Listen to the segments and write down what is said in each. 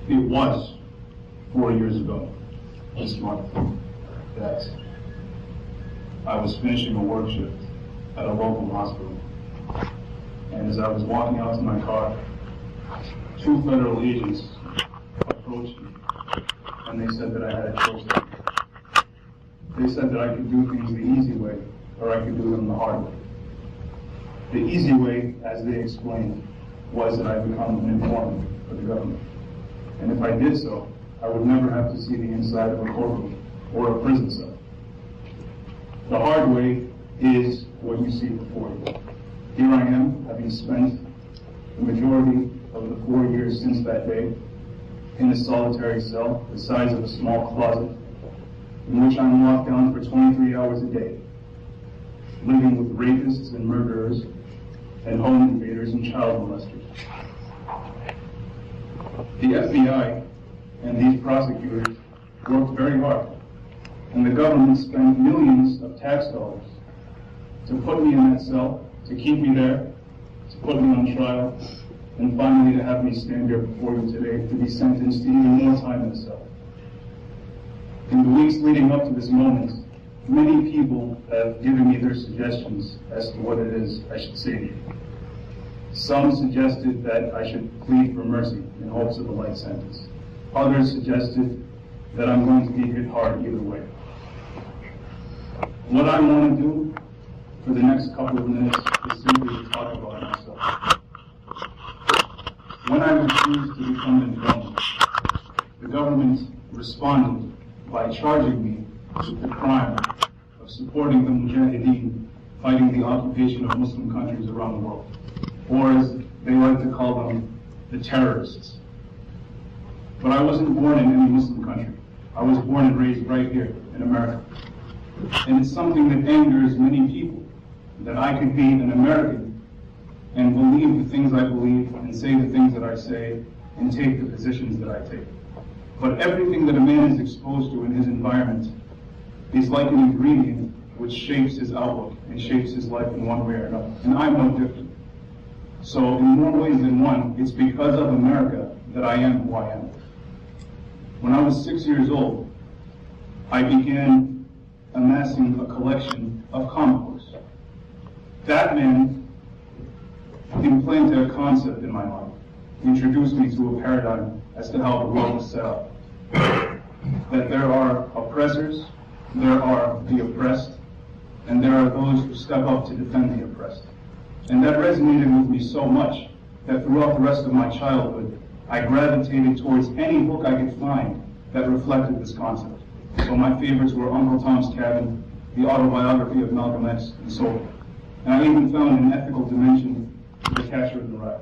It was 4 years ago this month that I was finishing a work shift at a local hospital. And as I was walking out to my car, 2 federal agents approached me and they said that I had a choice. They said that I could do things the easy way or I could do them the hard way. The easy way, as they explained, was that I become an informant for the government. And if I did so, I would never have to see the inside of a courtroom or a prison cell. The hard way is what you see before you. Here I am, having spent the majority of the 4 years since that day in a solitary cell the size of a small closet, in which I'm locked down for 23 hours a day, living with rapists and murderers and home invaders and child molesters. The FBI and these prosecutors worked very hard, and the government spent millions of tax dollars to put me in that cell, to keep me there, to put me on trial, and finally to have me stand here before you today to be sentenced to even more time in the cell. In the weeks leading up to this moment, many people have given me their suggestions as to what it is I should say to you. Some suggested that I should plead for mercy in hopes of a light sentence. Others suggested that I'm going to be hit hard either way. What I want to do for the next couple of minutes is simply to talk about myself. When I refused to become an informant, the government responded by charging me with the crime of supporting the Mujahideen fighting the occupation of Muslim countries around the world, or as they like to call them, the terrorists. But I wasn't born in any Muslim country. I was born and raised right here in America. And it's something that angers many people, that I could be an American and believe the things I believe and say the things that I say and take the positions that I take. But everything that a man is exposed to in his environment is like an ingredient which shapes his outlook and shapes his life in one way or another. And I'm no different. So in more ways than one, it's because of America that I am who I am. When I was 6 years old, I began amassing a collection of comic books. That man implanted a concept in my mind, introduced me to a paradigm as to how the world is set up. That there are oppressors, there are the oppressed, and there are those who step up to defend the oppressed. And that resonated with me so much that throughout the rest of my childhood, I gravitated towards any book I could find that reflected this concept. So my favorites were Uncle Tom's Cabin, the autobiography of Malcolm X, and so forth. And I even found an ethical dimension to The Catcher in the Rye.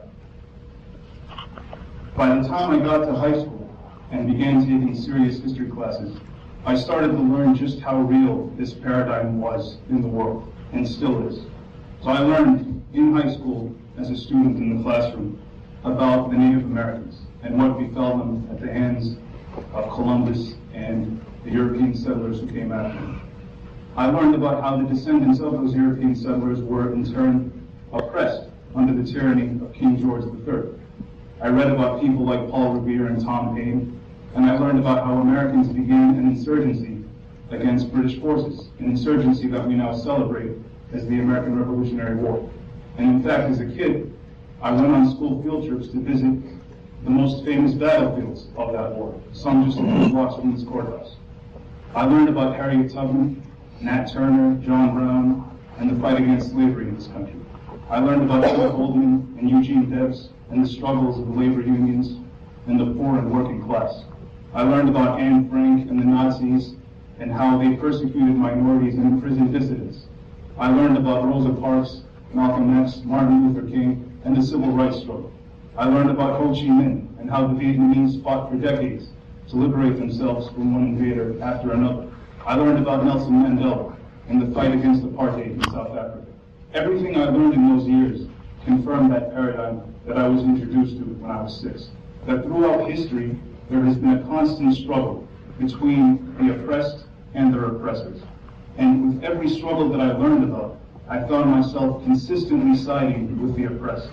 By the time I got to high school and began taking serious history classes, I started to learn just how real this paradigm was in the world, and still is. So I learned in high school, as a student in the classroom, about the Native Americans and what befell them at the hands of Columbus and the European settlers who came after him. I learned about how the descendants of those European settlers were in turn oppressed under the tyranny of King George III. I read about people like Paul Revere and Tom Paine, and I learned about how Americans began an insurgency against British forces, an insurgency that we now celebrate as the American Revolutionary War. And in fact, as a kid, I went on school field trips to visit the most famous battlefields of that war, some just a few blocks from this courthouse. I learned about Harriet Tubman, Nat Turner, John Brown, and the fight against slavery in this country. I learned about Joe Goldman and Eugene Debs and the struggles of the labor unions and the poor and working class. I learned about Anne Frank and the Nazis and how they persecuted minorities and imprisoned dissidents. I learned about Rosa Parks, Malcolm X, Martin Luther King, and the civil rights struggle. I learned about Ho Chi Minh and how the Vietnamese fought for decades to liberate themselves from one invader after another. I learned about Nelson Mandela and the fight against apartheid in South Africa. Everything I learned in those years confirmed that paradigm that I was introduced to when I was 6. That throughout history, there has been a constant struggle between the oppressed and their oppressors. And with every struggle that I learned about, I found myself consistently siding with the oppressed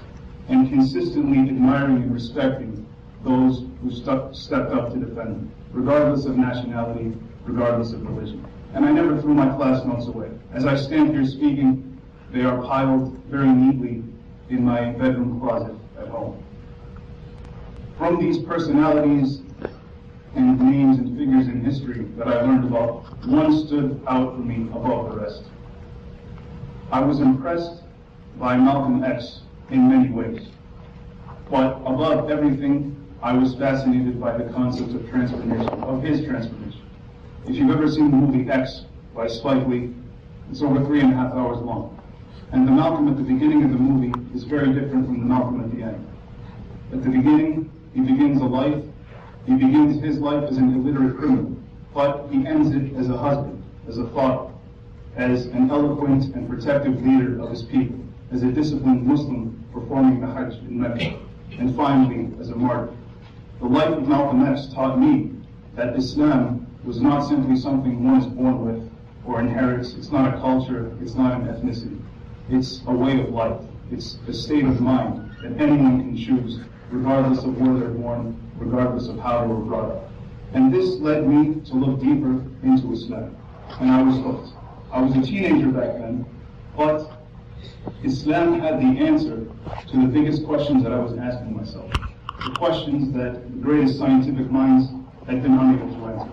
and consistently admiring and respecting those who stepped up to defend me, regardless of nationality, regardless of religion. And I never threw my class notes away. As I stand here speaking, they are piled very neatly in my bedroom closet at home. From these personalities and names and figures in history that I learned about, one stood out for me above the rest. I was impressed by Malcolm X in many ways, but above everything, I was fascinated by the concept of transformation, of his transformation. If you've ever seen the movie X by Spike Lee, it's over 3.5 hours long. And the Malcolm at the beginning of the movie is very different from the Malcolm at the end. At the beginning, he begins his life as an illiterate criminal, but he ends it as a husband, as a father, as an eloquent and protective leader of his people, as a disciplined Muslim performing the Hajj in Mecca, and finally as a martyr. The life of Malcolm X taught me that Islam was not simply something one is born with or inherits. It's not a culture, it's not an ethnicity. It's a way of life. It's a state of mind that anyone can choose, regardless of where they're born, regardless of how they were brought up. And this led me to look deeper into Islam. And I was hooked. I was a teenager back then, but Islam had the answer to the biggest questions that I was asking myself. The questions that the greatest scientific minds had been unable to answer.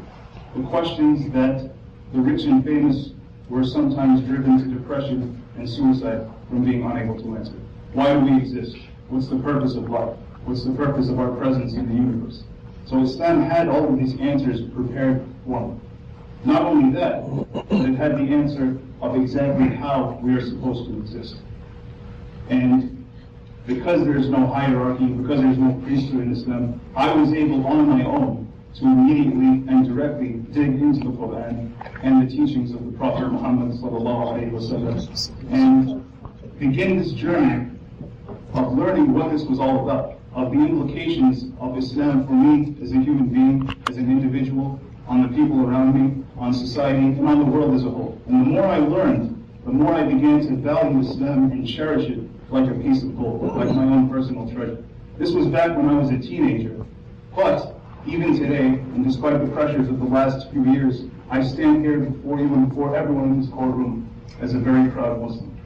The questions that the rich and famous were sometimes driven to depression and suicide from being unable to answer. Why do we exist? What's the purpose of life? What's the purpose of our presence in the universe? So Islam had all of these answers prepared for me. Not only that, but it had the answer of exactly how we are supposed to exist. And because there is no hierarchy, because there is no priesthood in Islam, I was able on my own to immediately and directly dig into the Quran and the teachings of the Prophet Muhammad ﷺ and begin this journey of learning what this was all about, of the implications of Islam for me as a human being, as an individual, on the people around me, on society, and on the world as a whole. And the more I learned, the more I began to value Islam and cherish it like a piece of gold, like my own personal treasure. This was back when I was a teenager, but even today, and despite the pressures of the last few years, I stand here before you and before everyone in this courtroom as a very proud Muslim.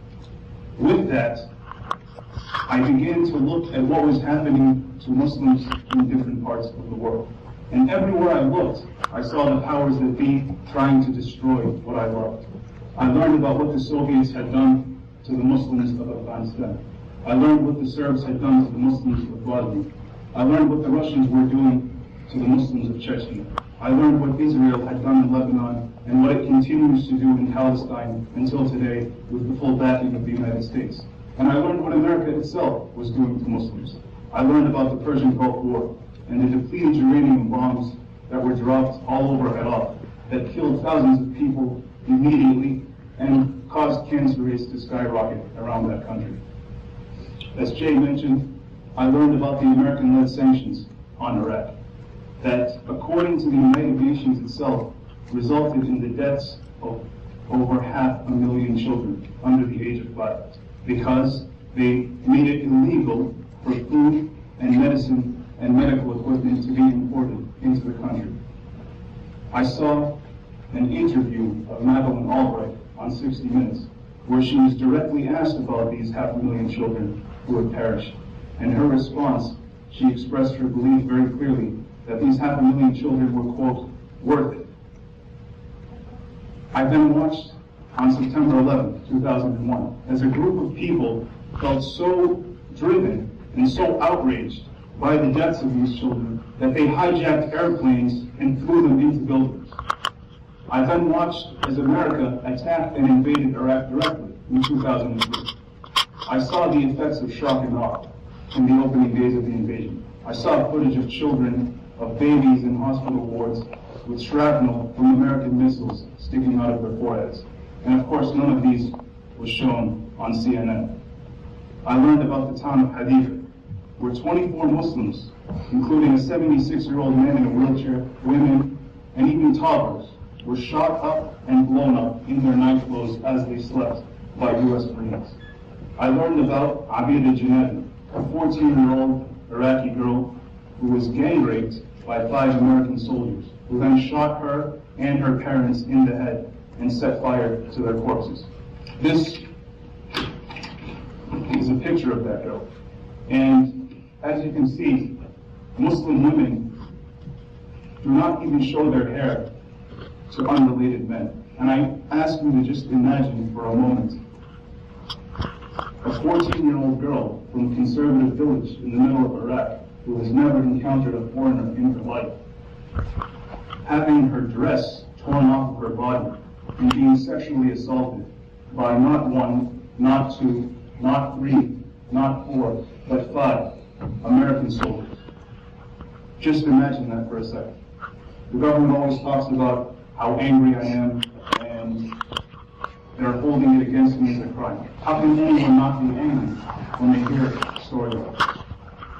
With that, I began to look at what was happening to Muslims in different parts of the world. And everywhere I looked, I saw the powers that be trying to destroy what I loved. I learned about what the Soviets had done to the Muslims of Afghanistan. I learned what the Serbs had done to the Muslims of Bosnia. I learned what the Russians were doing to the Muslims of Chechnya. I learned what Israel had done in Lebanon and what it continues to do in Palestine until today with the full backing of the United States. And I learned what America itself was doing to Muslims. I learned about the Persian Gulf War and the depleted uranium bombs that were dropped all over Iraq that killed thousands of people immediately and caused cancer rates to skyrocket around that country. As Jay mentioned, I learned about the American-led sanctions on Iraq that, according to the United Nations itself, resulted in the deaths of over 500,000 children under the age of 5 because they made it illegal for food and medicine and medical equipment to be imported into the country. I saw an interview of Madeleine Albright on 60 Minutes where she was directly asked about these 500,000 children who had perished. And her response, she expressed her belief very clearly that these 500,000 children were, quote, worth it. I then watched on September 11, 2001, as a group of people felt so driven and so outraged by the deaths of these children that they hijacked airplanes and threw them into buildings. I then watched as America attacked and invaded Iraq directly in 2003. I saw the effects of shock and awe in the opening days of the invasion. I saw footage of children, of babies in hospital wards with shrapnel from American missiles sticking out of their foreheads. And of course, none of these was shown on CNN. I learned about the town of Haditha, where 24 Muslims, including a 76-year-old man in a wheelchair, women, and even toddlers, were shot up and blown up in their night clothes as they slept by U.S. Marines. I learned about Abida Janadi, a 14-year-old Iraqi girl who was gang raped by 5 American soldiers, who then shot her and her parents in the head and set fire to their corpses. This is a picture of that girl. And as you can see, Muslim women do not even show their hair to unrelated men. And I ask you to just imagine for a moment a 14-year-old girl from a conservative village in the middle of Iraq who has never encountered a foreigner in her life, having her dress torn off of her body and being sexually assaulted by not 1, not 2, not 3, not 4, but 5 American soldiers. Just imagine that for a second. The government always talks about how angry I am and they're holding it against me as a crime. How can anyone not be angry when they hear a story like this?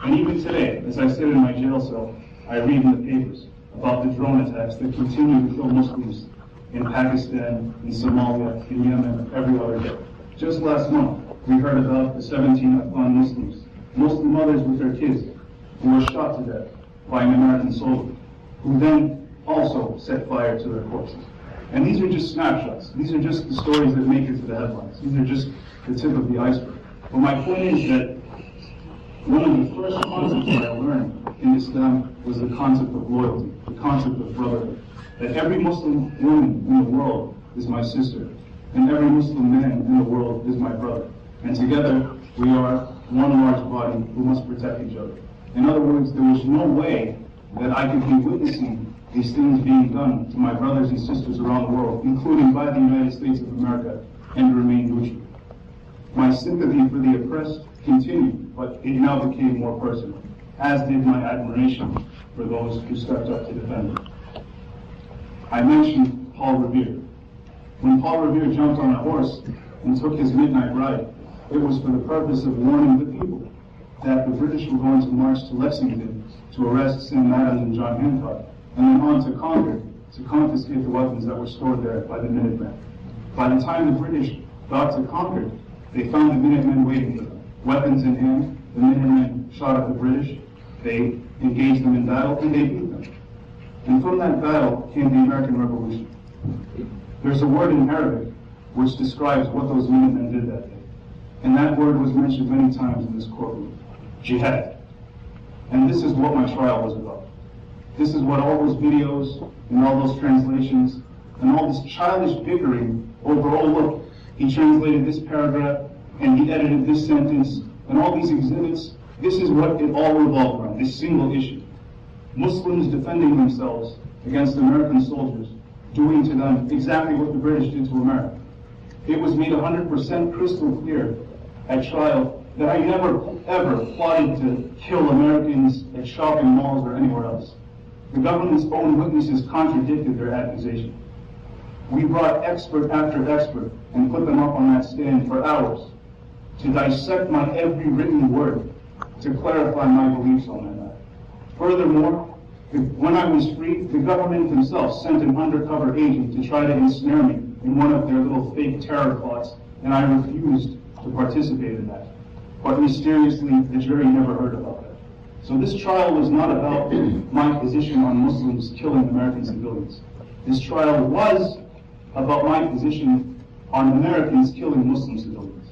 And even today, as I sit in my jail cell, I read in the papers about the drone attacks that continue to kill Muslims in Pakistan, in Somalia, in Yemen, every other day. Just last month, we heard about the 17 Afghan Muslims, Muslim mothers with their kids, who were shot to death by an American soldier, who then also set fire to their corpses. And these are just snapshots. These are just the stories that make it to the headlines. These are just the tip of the iceberg. But my point is that one of the first concepts that I learned in Islam was the concept of loyalty, the concept of brotherhood. That every Muslim woman in the world is my sister, and every Muslim man in the world is my brother. And together, we are one large body who must protect each other. In other words, there was no way that I could be witnessing these things being done to my brothers and sisters around the world, including by the United States of America, and remain neutral. My sympathy for the oppressed continued, but it now became more personal, as did my admiration for those who stepped up to defend it. I mentioned Paul Revere. When Paul Revere jumped on a horse and took his midnight ride, it was for the purpose of warning the people that the British were going to march to Lexington to arrest Sam Adams and John Hancock, and then on to Concord to confiscate the weapons that were stored there by the Minutemen. By the time the British got to Concord, they found the Minutemen waiting for them. Weapons in hand, the Minutemen shot at the British, they engaged them in battle, and they beat them. And from that battle came the American Revolution. There's a word in Arabic which describes what those Minutemen did that day. And that word was mentioned many times in this courtroom, jihad. And this is what my trial was about. This is what all those videos and all those translations and all this childish bickering over, oh look, he translated this paragraph and he edited this sentence and all these exhibits, this is what it all revolved around, this single issue. Muslims defending themselves against American soldiers, doing to them exactly what the British did to America. It was made 100% crystal clear at trial that I never, ever plotted to kill Americans at shopping malls or anywhere else. The government's own witnesses contradicted their accusation. We brought expert after expert and put them up on that stand for hours to dissect my every written word, to clarify my beliefs on that matter. Furthermore, when I was free, the government themselves sent an undercover agent to try to ensnare me in one of their little fake terror plots, and I refused to participate in that. But mysteriously, the jury never heard about that. So this trial was not about my position on Muslims killing American civilians. This trial was about my position on Americans killing Muslim civilians.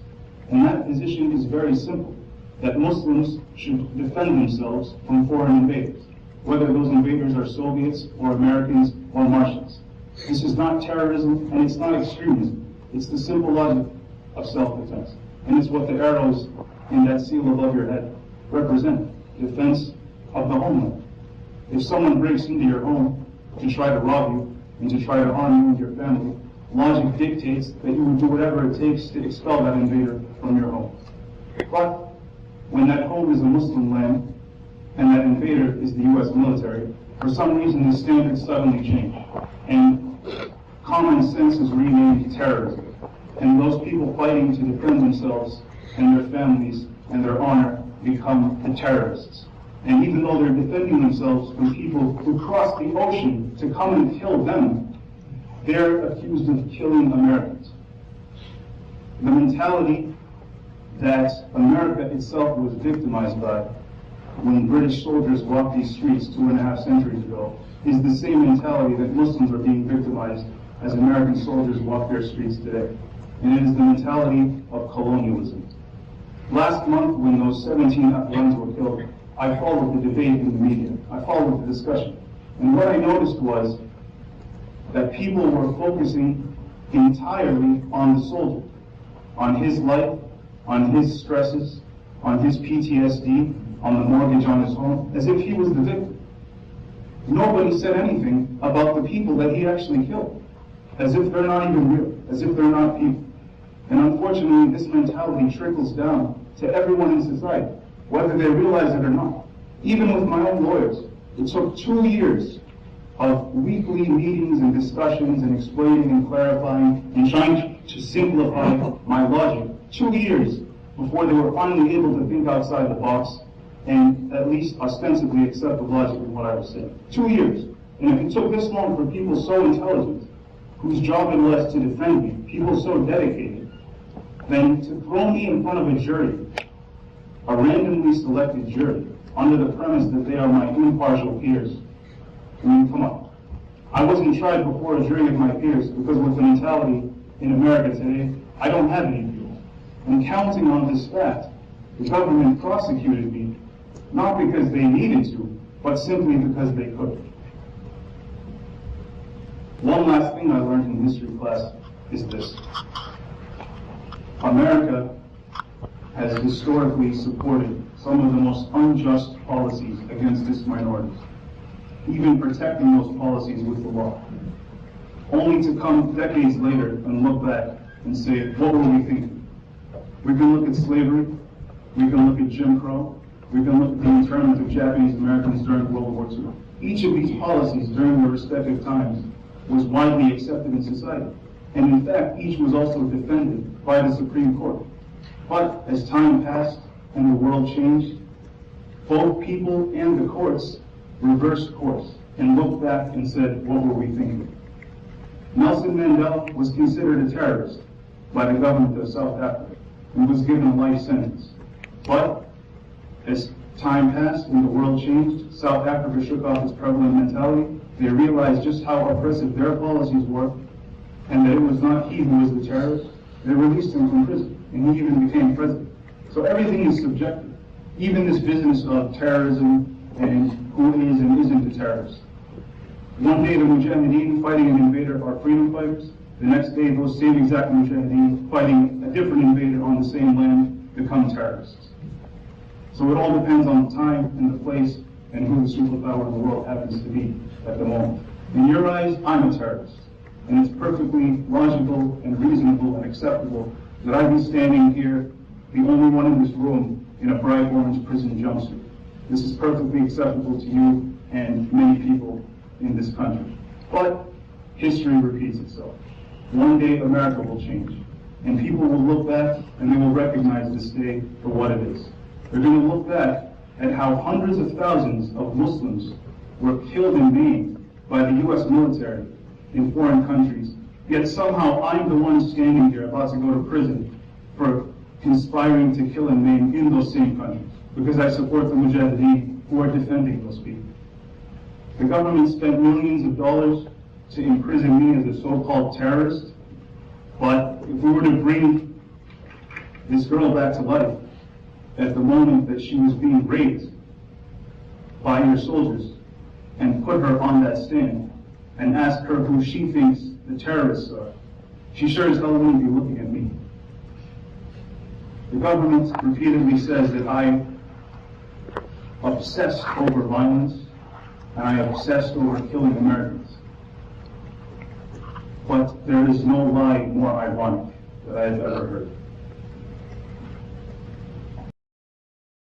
And that position is very simple, that Muslims should defend themselves from foreign invaders, whether those invaders are Soviets or Americans or Martians. This is not terrorism and it's not extremism. It's the simple logic of self-defense. And it's what the arrows in that seal above your head represent, defense of the homeland. If someone breaks into your home to try to rob you and to try to harm you and your family, logic dictates that you will do whatever it takes to expel that invader from your home. But when that home is a Muslim land and that invader is the U.S. military, for some reason the standards suddenly change. And common sense is renamed terrorism. And those people fighting to defend themselves and their families and their honor become the terrorists. And even though they're defending themselves from people who cross the ocean to come and kill them, they're accused of killing Americans. The mentality that America itself was victimized by when British soldiers walked these streets 2.5 centuries ago is the same mentality that Muslims are being victimized as American soldiers walk their streets today. And it is the mentality of colonialism. Last month, when those 17 Afghans were killed, I followed the debate in the media. I followed the discussion. And what I noticed was that people were focusing entirely on the soldier, on his life, on his stresses, on his PTSD, on the mortgage on his home, as if he was the victim. Nobody said anything about the people that he actually killed, as if they're not even real, as if they're not people. And unfortunately, this mentality trickles down to everyone in society, whether they realize it or not. Even with my own lawyers, it took 2 years of weekly meetings and discussions and explaining and clarifying and trying to simplify my logic. 2 years before they were finally able to think outside the box and at least ostensibly accept the logic of what I was saying. 2 years. And if it took this long for people so intelligent, whose job it was to defend me, people so dedicated, then to throw me in front of a jury, a randomly selected jury, under the premise that they are my impartial peers. I mean, come on. I wasn't tried before a jury of my peers because with the mentality in America today, I don't have any peers. And counting on this fact, the government prosecuted me, not because they needed to, but simply because they could. One last thing I learned in history class is this. America has historically supported some of the most unjust policies against its minorities, even protecting those policies with the law, only to come decades later and look back and say, what were we thinking? We can look at slavery, we can look at Jim Crow, we can look at the internment of Japanese Americans during World War II. Each of these policies during their respective times was widely accepted in society. And in fact, each was also defended by the Supreme Court. But as time passed and the world changed, both people and the courts reversed course and looked back and said, what were we thinking? Nelson Mandela was considered a terrorist by the government of South Africa and was given a life sentence. But as time passed and the world changed, South Africa shook off its prevalent mentality. They realized just how oppressive their policies were and that it was not he who was the terrorist. They released him from prison and he even became president. So everything is subjective. Even this business of terrorism and who is and isn't a terrorist. One day the Mujahideen fighting an invader are freedom fighters. The next day those same exact Mujahideen fighting a different invader on the same land become terrorists. So it all depends on the time and the place and who the superpower in the world happens to be at the moment. In your eyes, I'm a terrorist. And it's perfectly logical and reasonable and acceptable that I be standing here, the only one in this room, in a bright orange prison jumpsuit. This is perfectly acceptable to you and many people in this country. But history repeats itself. One day America will change, and people will look back and they will recognize this day for what it is. They're going to look back at how hundreds of thousands of Muslims were killed and maimed by the U.S. military in foreign countries, yet somehow I'm the one standing here about to go to prison for conspiring to kill and maim in those same countries, because I support the Mujahideen who are defending those people. The government spent millions of dollars to imprison me as a so-called terrorist, but if we were to bring this girl back to life at the moment that she was being raped by your soldiers and put her on that stand and ask her who she thinks the terrorists are, she sure as hell wouldn't be looking at me. The government repeatedly says that I obsessed over violence and I obsessed over killing Americans. But there is no lie more ironic that I have ever heard.